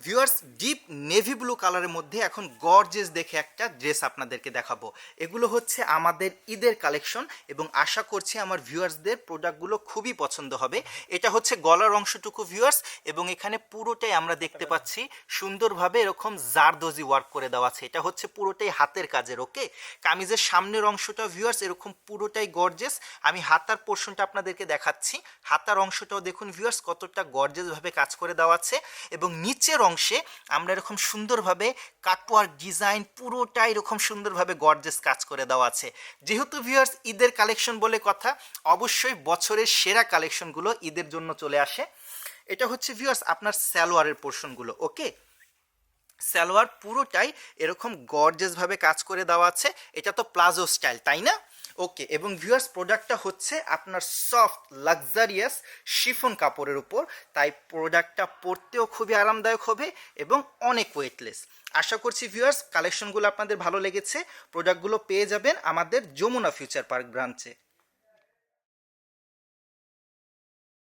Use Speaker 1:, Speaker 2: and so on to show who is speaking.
Speaker 1: Viewers, deep navy blue কালারের মধ্যে এখন গর্জিয়াস দেখে একটা ড্রেস আপনাদেরকে দেখাবো। এগুলো হচ্ছে আমাদের ঈদের কালেকশন এবং আশা করছি আমার ভিউয়ার্সদের প্রোডাক্টগুলো খুবই পছন্দ হবে। এটা হচ্ছে গলার অংশটুকু ভিউয়ার্স, এবং এখানে পুরোটাই আমরা দেখতে পাচ্ছি সুন্দরভাবে এরকম জারদোজি ওয়ার্ক করে দেওয়া আছে। এটা হচ্ছে পুরোটাই হাতের কাজের। ওকে, কামিজের সামনের অংশটা ভিউয়ার্স এরকম পুরোটাই গর্জিয়াস। আমি হাতার পোর্শনটা আপনাদেরকে দেখাচ্ছি। হাতার অংশটাও দেখুন ভিউয়ার্স কতটা গর্জিয়াসভাবে কাজ করে দেওয়া আছে, এবং নিচের অংশে আমরা এরকম সুন্দরভাবে কাটওয়ার্ক ডিজাইন পুরোটাই এরকম সুন্দরভাবে গর্জিয়াস কাজ করে দেওয়া আছে। যেহেতু ভিউয়ার্স ঈদের কালেকশন বলে কথা, অবশ্যই বছরের সেরা কালেকশনগুলো ঈদের জন্য চলে আসে। এটা হচ্ছে ভিউয়ার্স আপনার সালোয়ারের পোর্শনগুলো। ওকে, সালোয়ার পুরোটাই এরকম গর্জিয়াসভাবে কাজ করে দেওয়া আছে। এটা তো প্লাজো স্টাইল, তাই না? ওকে, এবং ভিউয়ার্স প্রোডাক্টটা হচ্ছে আপনার সফট লাক্সারিয়াস শিফন কাপড়ের উপর, তাই প্রোডাক্টটা পরতেও খুবই আরামদায়ক হবে এবং অনেক ওয়েটলেস। আশা করছি ভিউয়ার্স কালেকশনগুলো আপনাদের ভালো লেগেছে। প্রোডাক্টগুলো পেয়ে যাবেন আমাদের যমুনা ফিউচার পার্ক ব্রাঞ্চে।